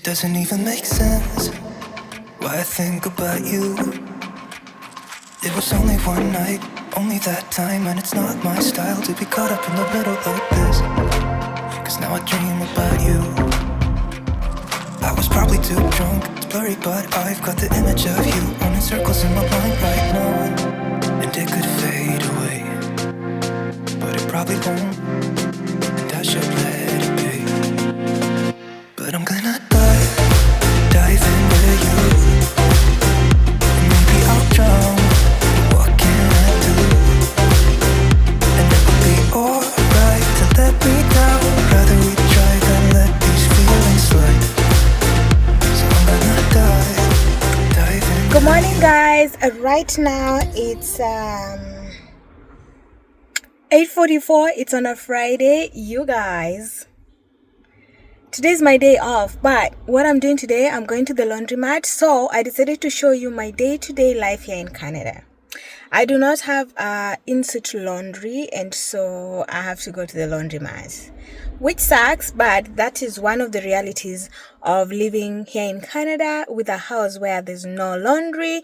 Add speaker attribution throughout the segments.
Speaker 1: doesn't even make sense why I think about you. It was only one night, only that time, and it's not my style to be caught up in the middle like this. Cause now I dream about you. I was probably too drunk, it's blurry, but I've got the image of you running circles in my mind right now. And it could fade away, but it probably won't, and I should let it be. But I'm gonna dive in with you. And maybe I'll drown. What can I do? And it will be alright to let me down. Rather we try than let these feelings slide. So I'm gonna dive in.
Speaker 2: Good morning, guys. Right now it's 8:44. It's on a Friday, you guys. Today's my day off, but what I'm doing today, I'm going to the laundromat. So I decided to show you my day-to-day life here in Canada. I do not have in-situ laundry, and so I have to go to the laundromat, which sucks, but that is one of the realities of living here in Canada with a house where there's no laundry.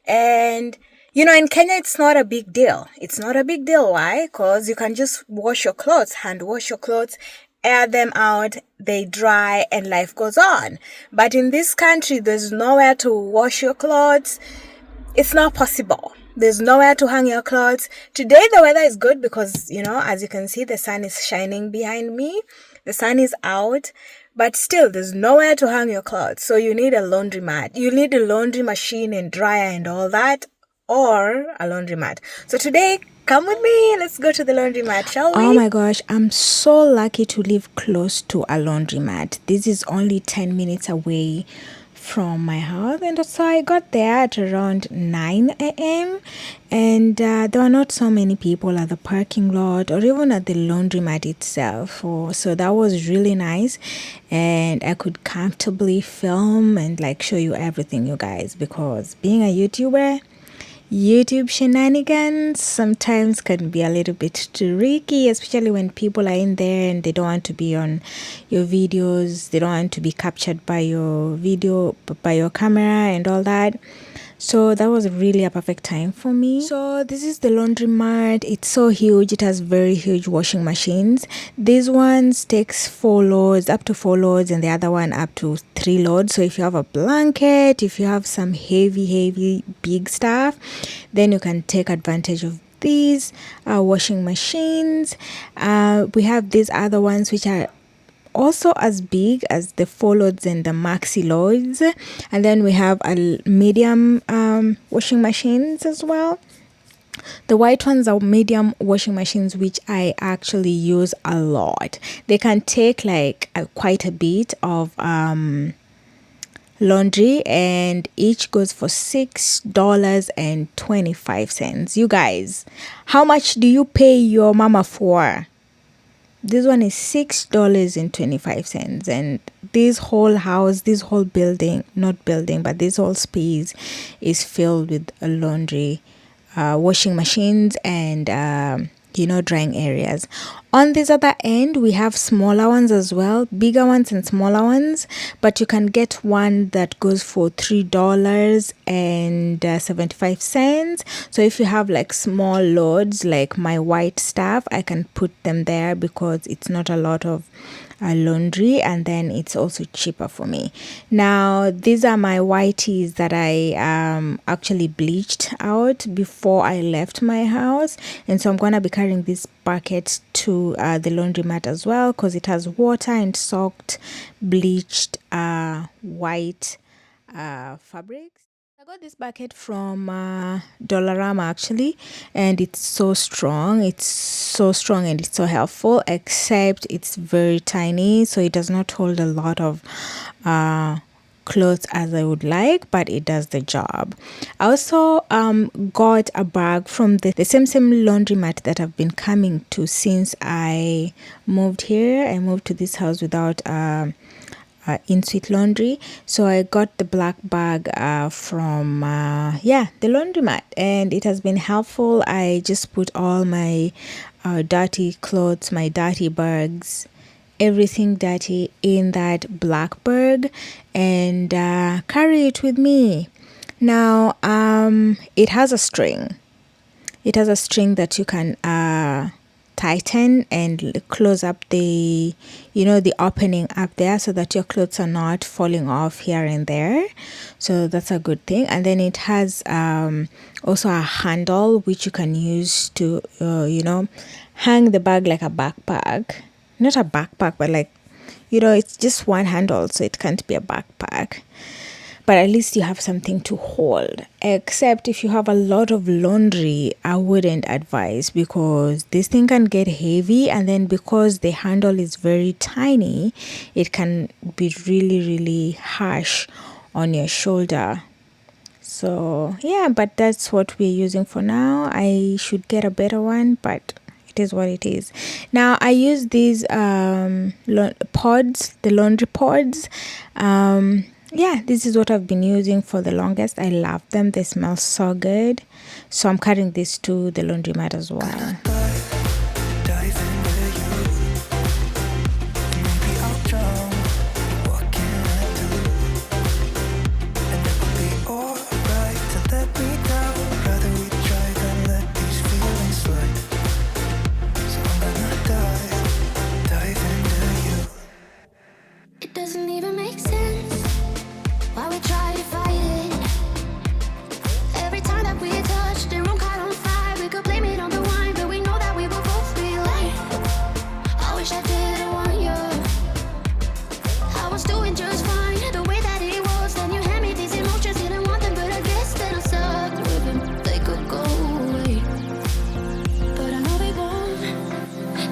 Speaker 2: And you know, in Kenya, it's not a big deal. It's not a big deal. Why? Because you can just wash your clothes, hand wash your clothes, air them out, they dry, and life goes on. But in this country, there's nowhere to wash your clothes. It's not possible. There's nowhere to hang your clothes. Today, the weather is good because, you know, as you can see, the sun is shining behind me. The sun is out. But still, there's nowhere to hang your clothes. So you need a laundromat. You need a laundry machine and dryer and all that, or a laundromat. So today, come with me. Let's go to the laundromat, shall we?
Speaker 3: Oh my gosh, I'm so lucky to live close to a laundromat. This is only 10 minutes away from my house, and so I got there at around 9 a.m. and there were not so many people at the parking lot or even at the laundromat itself. So that was really nice, and I could comfortably film and like show you everything, you guys, because being a YouTuber, YouTube shenanigans sometimes can be a little bit tricky, especially when people are in there and they don't want to be on your videos, they don't want to be captured by your video, by your camera and all that. So that was really a perfect time for me. So this is the laundromat. It's so huge. It has very huge washing machines. These ones takes 4 loads, up to 4 loads, and the other one up to 3 loads. So if you have a blanket, if you have some heavy big stuff, then you can take advantage of these washing machines. We have these other ones which are also as big as the 4 loads and the maxi loads, and then we have a medium washing machines as well. The white ones are medium washing machines, which I actually use a lot. They can take like quite a bit of laundry, and each goes for $6.25. You guys, how much do you pay your mama for? This one is $6.25, and this whole house, this whole building, not building, but this whole space is filled with laundry, washing machines, and drying areas. On this other end, we have smaller ones as well, bigger ones and smaller ones, but you can get one that goes for $3.75. So if you have like small loads like my white stuff, I can put them there because it's not a lot of laundry, and then it's also cheaper for me. Now these are my whiteys that I actually bleached out before I left my house, and so I'm gonna be carrying this bucket to the laundromat as well because it has water and soaked bleached white fabrics. I got this bucket from Dollarama actually, and it's so strong. It's so strong and it's so helpful, except it's very tiny, so it does not hold a lot of clothes as I would like, but it does the job. I also got a bag from the same laundromat that I've been coming to since I moved here. I moved to this house without in-suite laundry, so I got the black bag from the laundromat, and it has been helpful. I just put all my dirty clothes, my dirty bags everything dirty in that black bag and carry it with me. Now it has a string. It has a string that you can tighten and close up the opening up there, so that your clothes are not falling off here and there. So that's a good thing. And then it has also a handle which you can use to hang the bag like a backpack. Not a backpack, but like, it's just one handle, so it can't be a backpack. But at least you have something to hold. Except if you have a lot of laundry, I wouldn't advise, because this thing can get heavy, and then because the handle is very tiny, it can be really, really harsh on your shoulder. So yeah, but that's what we're using for now. I should get a better one, but it is what it is. Now I use these pods, the laundry pods. Yeah, this is what I've been using for the longest. I love them. They smell so good. So I'm carrying this to the laundromat as well.
Speaker 1: Dive into you. Maybe I'll drown. What can I do? And it will be alright to let me down. Rather we try than let these feelings slide. So I'm gonna dive into you.
Speaker 4: It doesn't even make sense why we try to fight it. Every time that we touch, the room caught on fire. We could blame it on the wine, but we know that we will both be like, I wish I didn't want you. I was doing just fine, the way that it was. Then you hand me these emotions, didn't want them, but I guess that I sucked with them. They could go away, but I know they won't,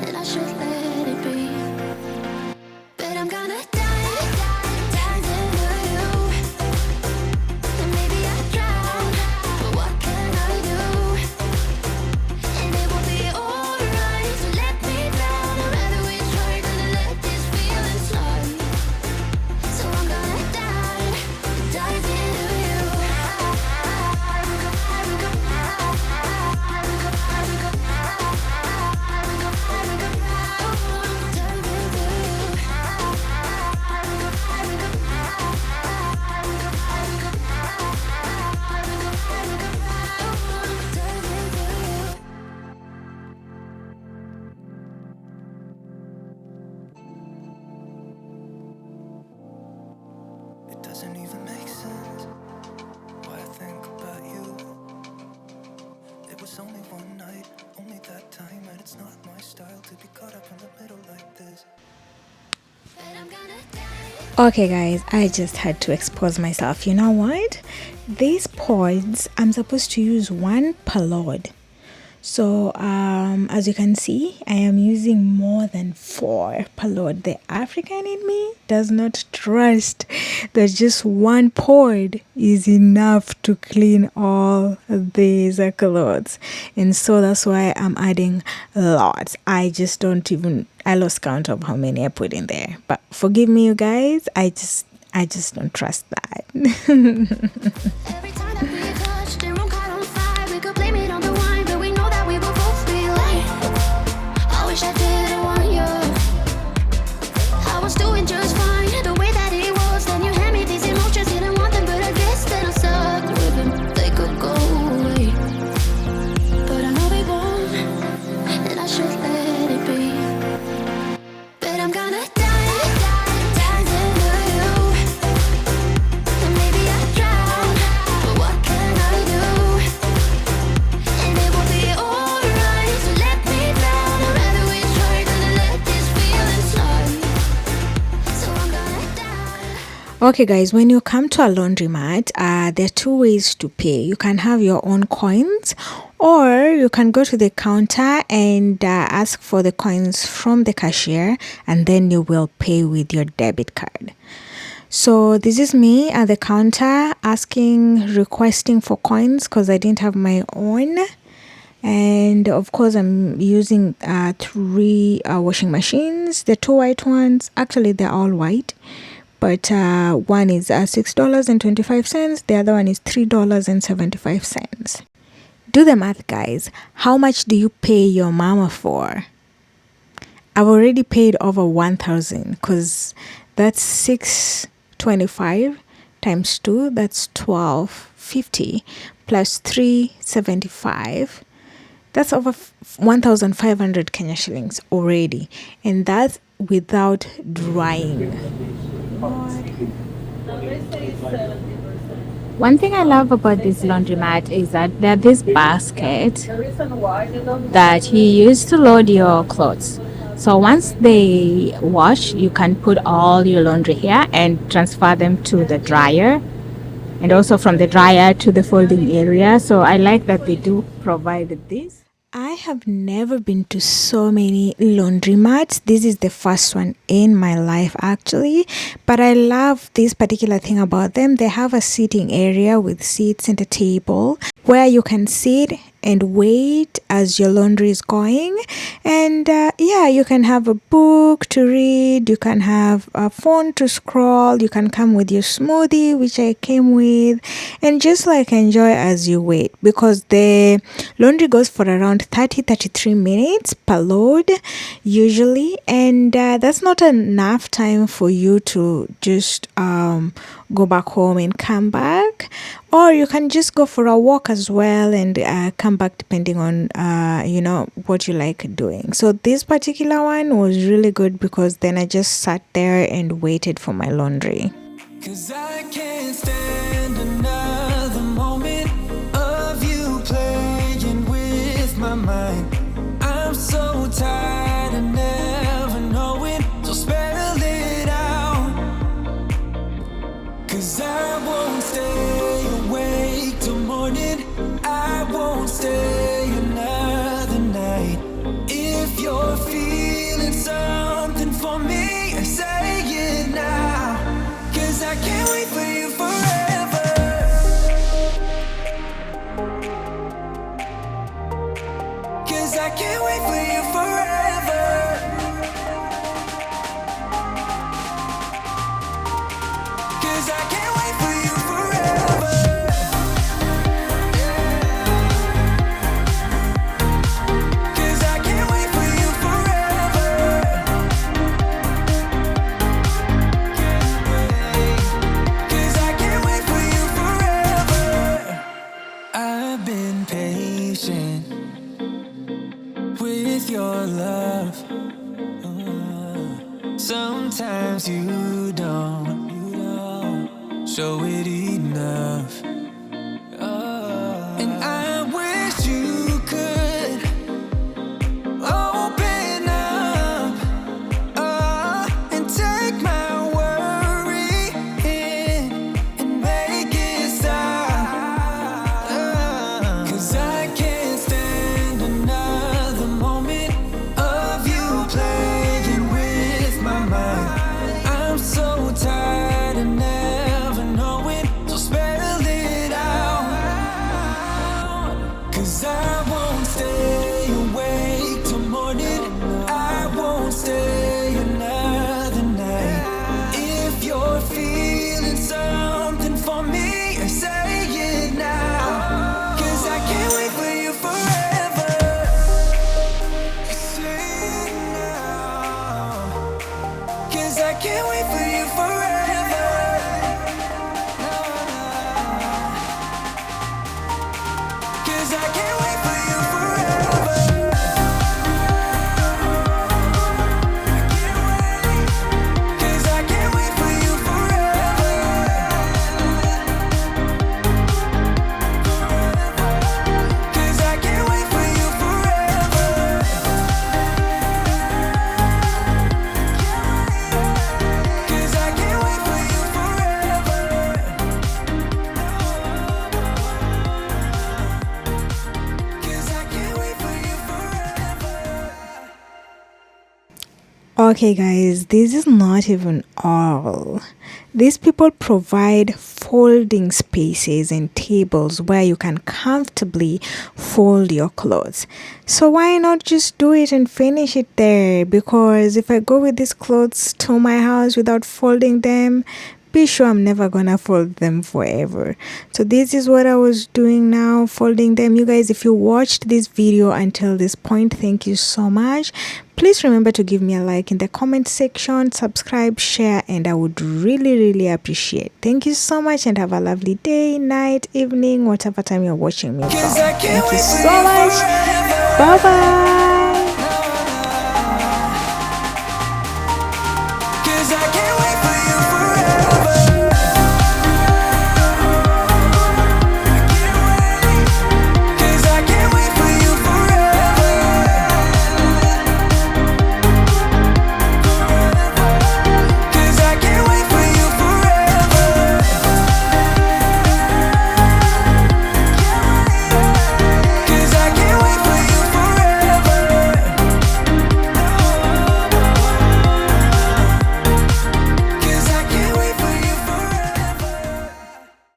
Speaker 4: and I should let it be. But I'm gonna dive into you. And maybe I drown, but what can I do? And it will be alright, so let me drown. I'd rather we try than to let this feeling slide. So I'm gonna dive into you.
Speaker 1: It doesn't even make sense why I think about you. It was only one night, only that time, and it's not my style to be caught up in the middle like this.
Speaker 4: But I'm gonna dive.
Speaker 3: Okay guys, I just had to expose myself. You know what? These pods, I'm supposed to use one per load. So as you can see, I am using more than 4 per load. The African in me does not trust that just one pod is enough to clean all these clothes, and so that's why I'm adding lots. I lost count of how many I put in there, but forgive me you guys, I just don't trust that.
Speaker 4: Every time that we touch, the room caught on fire. We could blame it on the wine, but we know that we will both be like, I wish I didn't want you. I was doing just fine, the way that it was. Then you hand me these emotions, didn't want them, but I guess that I sucked with them. They could go away, but I know they won't, and I should let it be. But I'm gonna dive into you. And maybe I drown, but what can I do? And it will be alright, so let me drown. I'd rather we try than to let this feeling slide. So I'm gonna dive.
Speaker 3: Okay guys, when you come to a laundromat, there are 2 ways to pay. You can have your own coins, or you can go to the counter and ask for the coins from the cashier, and then you will pay with your debit card. So this is me at the counter requesting for coins because I didn't have my own. And of course I'm using 3 washing machines. The 2 white ones, actually they're all white, but one is $6.25, the other one is $3.75. Do the math guys. How much do you pay your mama for? I've already paid over 1,000 because that's 625 times 2, that's 1250 plus 375. That's over 1,500 Kenya shillings already, and that's without drying. One thing I love about this laundromat is that there's this basket that you use to load your clothes. So once they wash, you can put all your laundry here and transfer them to the dryer, and also from the dryer to the folding area. So I like that they do provide this. I have never been to so many laundromats. This is the first one in my life actually, but I love this particular thing about them. They have a sitting area with seats and a table where you can sit and wait as your laundry is going, and you can have a book to read, you can have a phone to scroll, you can come with your smoothie, which I came with, and just like enjoy as you wait, because the laundry goes for around 33 minutes per load usually, and that's not enough time for you to just go back home and come back, or you can just go for a walk as well and come back depending on what you like doing. So this particular one was really good because then I just sat there and waited for my laundry.
Speaker 1: 'Cause I can't stand another moment of you playing with my mind. I'm so tired of never knowing, so spell it out. 'Cause I won't stay awake till morning, I won't stay another night. If you're feeling something for me, say it now. 'Cause I can't wait for you forever. 'Cause I can't wait for you forever. 'Cause I can't wait for you forever. 'Cause I can't wait for you forever. 'Cause I can't wait for you forever. I've been patient with your love. Sometimes you don't show it enough. And I wish you could open up and take my worry in and make it stop. 'Cause I can't stand another moment of you playing with my mind. I'm so tired of never knowing, so spell it out. 'Cause I won't stay awake till morning, I won't stay another night. If you're feeling something for me, say it now. 'Cause I can't wait for you forever. Say it now. 'Cause I can't wait for you forever. 'Cause I can't wait for you forever. I can't wait. 'Cause I can't wait for you forever. Forever. 'Cause I can't wait for you forever. 'Cause I can't wait for you forever. 'Cause I can't wait for you forever.
Speaker 3: Okay guys, this is not even all. These people provide folding spaces and tables where you can comfortably fold your clothes. So why not just do it and finish it there? Because if I go with these clothes to my house without folding them, be sure I'm never gonna fold them forever. So this is what I was doing now, folding them. You guys, if you watched this video until this point, thank you so much. Please remember to give me a like in the comment section, subscribe, share, and I would really appreciate. Thank you so much and have a lovely day, night, evening, whatever time you're watching me from. Thank you so much. Bye bye.
Speaker 1: I can't wait for you.